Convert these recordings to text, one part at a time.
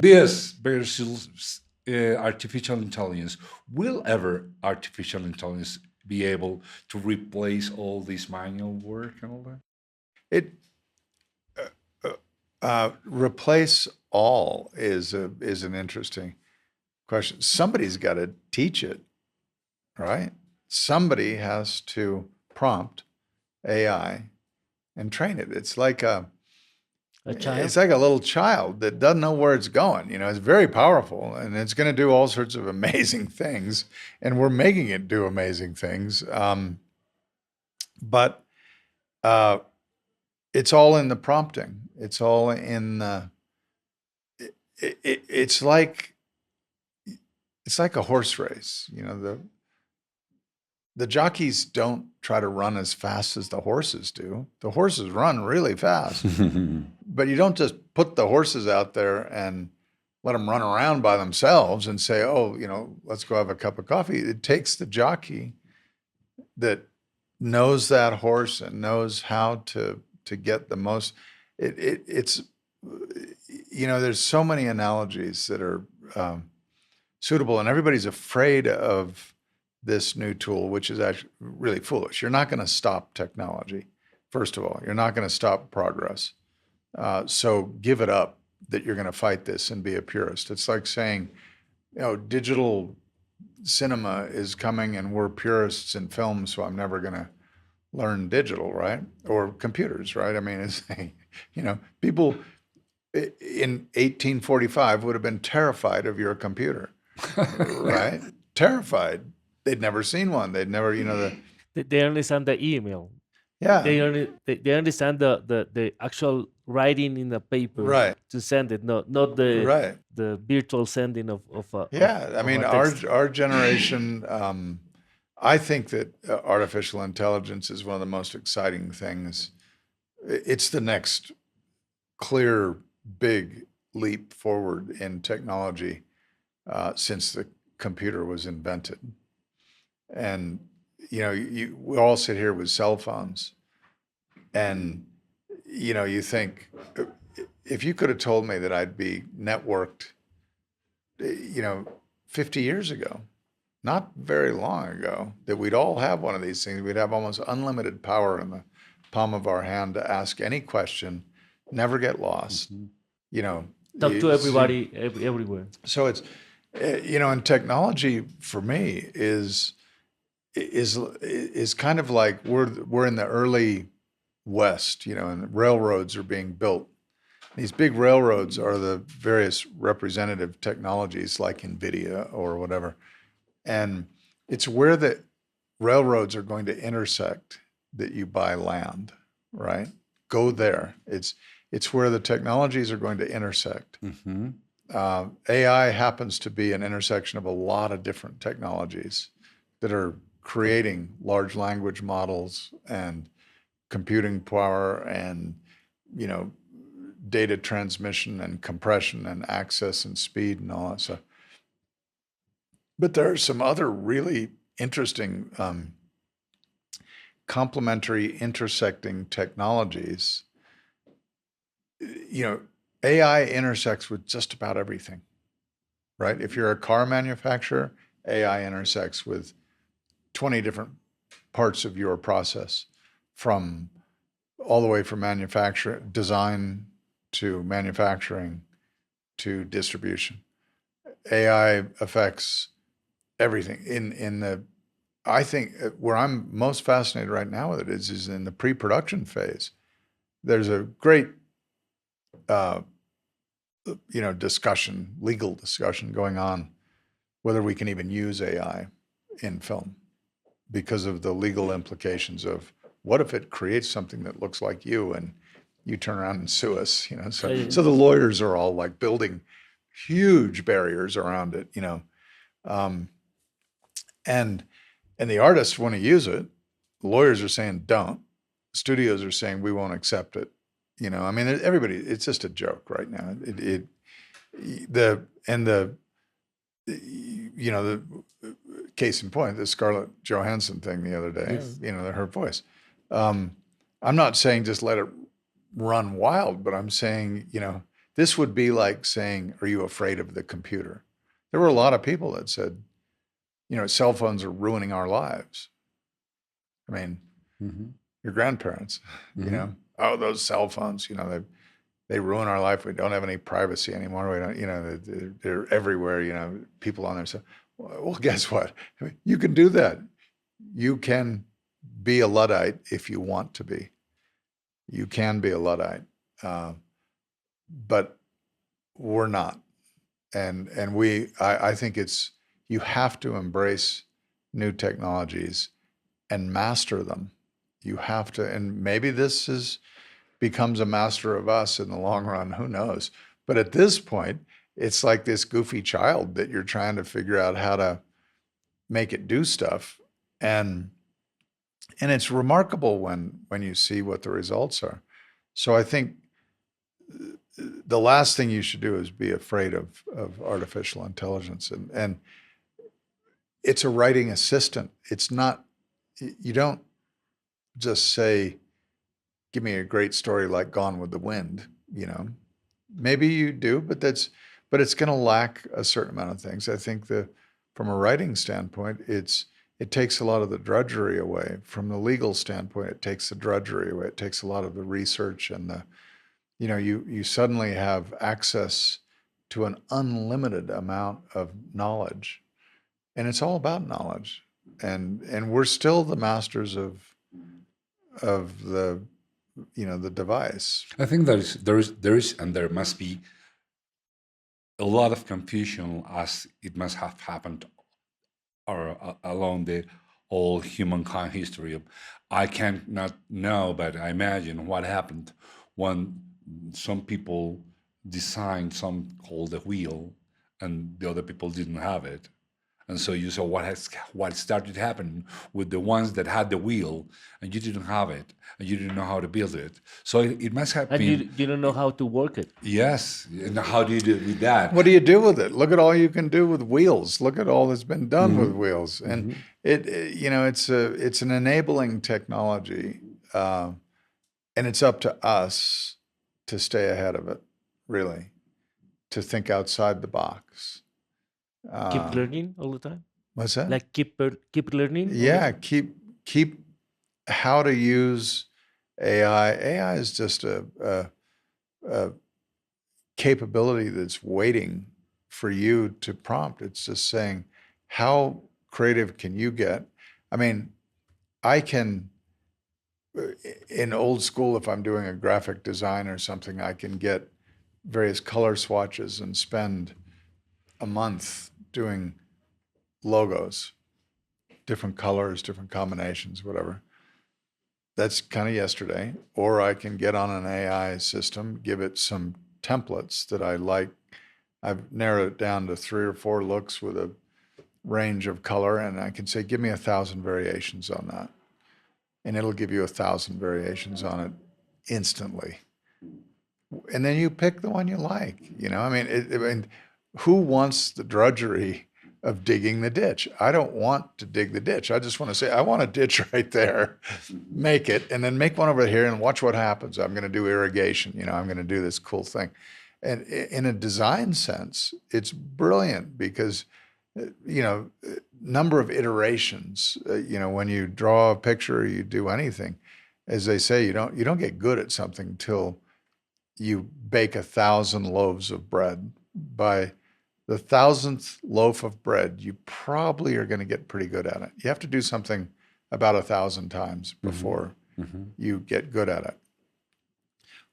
This versus artificial intelligence. Will ever artificial intelligence be able to replace all this manual work and all that? It replace all is an interesting question. Somebody's got to teach it, right? Somebody has to prompt AI and train it. A child? It's like a little child that doesn't know where it's going. You know, it's very powerful and it's going to do all sorts of amazing things, and we're making it do amazing things. But it's all in the prompting. It's all in the. It's like a horse race. You know, the jockeys don't try to run as fast as the horses do. The horses run really fast, but you don't just put the horses out there and let them run around by themselves and say, oh, you know, let's go have a cup of coffee. It takes the jockey that knows that horse and knows how to get the most. It's, you know, there's so many analogies that are suitable, and everybody's afraid of this new tool, which is actually really foolish. You're not going to stop technology. First of all, you're not going to stop progress. So give it up that you're going to fight this and be a purist. It's like saying, you know, digital cinema is coming and we're purists in film, so I'm never going to learn digital, right? Or computers, right? I mean, it's, you know, people in 1845 would have been terrified of your computer, right? Terrified. They'd never seen one. They'd never, you know, They understand the email. yeah, They understand the actual writing in the paper right, to send it, not the right. the virtual sending of Yeah, I of mean, a text. our generation, I think that artificial intelligence is one of the most exciting things. It's the next clear, big leap forward in technology since the computer was invented. And, you know, we all sit here with cell phones, and, you know, you think, if you could have told me that I'd be networked, you know, 50 years ago, not very long ago, that we'd all have one of these things. We'd have almost unlimited power in the palm of our hand to ask any question, never get lost, you know. Talk to everybody everywhere. So it's, you know, and technology for me is kind of like we're in the early West, you know, and railroads are being built. These big railroads are the various representative technologies like NVIDIA or whatever. And it's where the railroads are going to intersect that you buy land, right? Go there. It's where the technologies are going to intersect. AI happens to be an intersection of a lot of different technologies that are creating large language models and computing power and, you know, data transmission and compression and access and speed and all that stuff. But there are some other really interesting complementary intersecting technologies. You know, AI intersects with just about everything, right? If you're a car manufacturer, AI intersects with 20 different parts of your process, from all the way from manufacturing, design to manufacturing to distribution. AI affects everything in the, I think where I'm most fascinated right now with it is in the pre-production phase. There's a great, you know, discussion, legal discussion going on, whether we can even use AI in film because of the legal implications of what if it creates something that looks like you and you turn around and sue us, you know? So the lawyers are all like building huge barriers around it, you know? And the artists want to use it. Lawyers are saying, don't. Studios are saying, we won't accept it. You know, I mean, everybody, it's just a joke right now. You know, the case in point, the Scarlett Johansson thing the other day, Yes. you know, her voice. I'm not saying just let it run wild, but I'm saying, you know, this would be like saying, are you afraid of the computer? There were a lot of people that said, you know, cell phones are ruining our lives. I mean, your grandparents, you know, oh, those cell phones, you know, they ruin our life. We don't have any privacy anymore. We don't, you know, they're everywhere, you know, people on there. So, well, guess what? I mean, you can do that. You can be a Luddite if you want to be. You can be a Luddite, but we're not. And I think you have to embrace new technologies and master them. You have to, and maybe this becomes a master of us in the long run, who knows? But at this point, it's like this goofy child that you're trying to figure out how to make it do stuff. And it's remarkable when you see what the results are. So I think the last thing you should do is be afraid of artificial intelligence. And it's a writing assistant. It's not, you don't just say, give me a great story like Gone with the Wind, you know. Maybe you do, but it's going to lack a certain amount of things. I think from a writing standpoint, it takes a lot of the drudgery away. From the legal standpoint, it takes the drudgery away. It takes a lot of the research and you know, you suddenly have access to an unlimited amount of knowledge, and it's all about knowledge. And we're still the masters of the, you know, the device. I think there is, and there must be a lot of confusion, as it must have happened along the whole humankind history. I cannot know, but I imagine what happened when some people designed some called the wheel, and the other people didn't have it. And so you saw what started happening with the ones that had the wheel, and you didn't have it, and you didn't know how to build it. So it must have And been. you don't know how to work it. Yes. And how do you do with that? What do you do with it? Look at all you can do with wheels. Look at all that's been done with wheels. And you know, it's an enabling technology, and it's up to us to stay ahead of it, really, to think outside the box. Keep learning all the time. What's that? Like keep learning. all the Yeah, time? keep how to use AI. AI is just a capability that's waiting for you to prompt. It's just saying, how creative can you get? I mean, I can, in old school, if I'm doing a graphic design or something, I can get various color swatches and spend a month doing logos, different colors, different combinations, whatever. That's kind of yesterday. Or I can get on an AI system, give it some templates that I like. I've narrowed it down to 3 or 4 looks with a range of color, and I can say, give me 1,000 variations on that. And it'll give you 1,000 variations on it instantly. And then you pick the one you like, you know? I mean, who wants the drudgery of digging the ditch? I don't want to dig the ditch. I just want to say, I want a ditch right there, make it, and then make one over here and watch what happens. I'm going to do irrigation, you know, I'm going to do this cool thing. And in a design sense, it's brilliant because, you know, number of iterations, you know, when you draw a picture, or you do anything, as they say, you don't get good at something till you bake 1,000 loaves of bread. By the 1,000th loaf of bread, you probably are going to get pretty good at it. You have to do something about 1,000 times before you get good at it.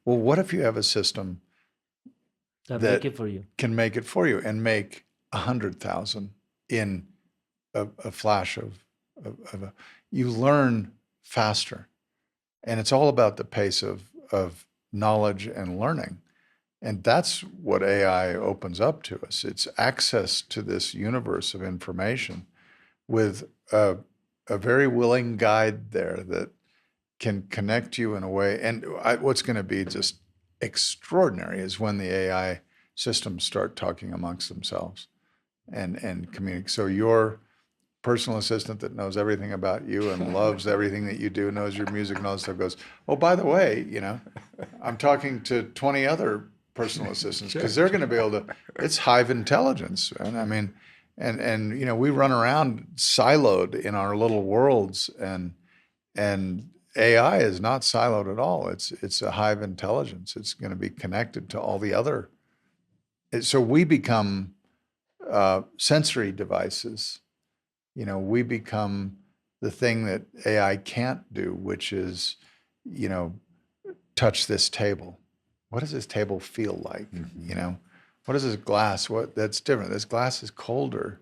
Well, what if you have a system That that make it for you. can make it for you and make 100,000 in a flash of you learn faster. And it's all about the pace of knowledge and learning. And that's what AI opens up to us. It's access to this universe of information with a very willing guide there that can connect you in a way. And what's going to be just extraordinary is when the AI systems start talking amongst themselves and communicate. So your personal assistant that knows everything about you and loves everything that you do, knows your music, knows stuff, goes, oh, by the way, you know, I'm talking to 20 other personal assistants because they're going to be able to. It's hive intelligence, and I mean, and you know, we run around siloed in our little worlds, and AI is not siloed at all. It's a hive intelligence. It's going to be connected to all the other. So we become sensory devices. You know, we become the thing that AI can't do, which is, you know, touch this table. What does this table feel like? Mhm. You know, what is this glass? What that's different. This glass is colder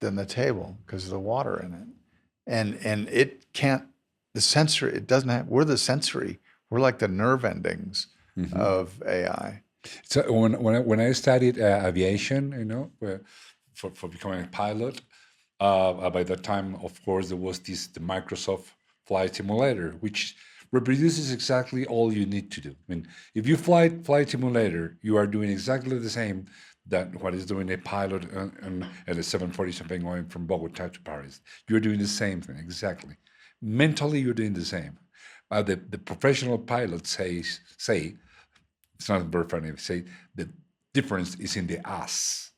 than the table because of the water in it. And it can't, the sensory, it doesn't have, we're the sensory, we're like the nerve endings Mhm. of AI. So when I studied aviation, you know, for becoming a pilot, by that time, of course, there was the Microsoft Flight Simulator, which reproduces exactly all you need to do. I mean, if you flight simulator, you are doing exactly the same that what is doing a pilot at a 747 going from Bogota to Paris. You're doing the same thing exactly. Mentally, you're doing the same. The professional pilots say it's not very funny. Say the difference is in the us.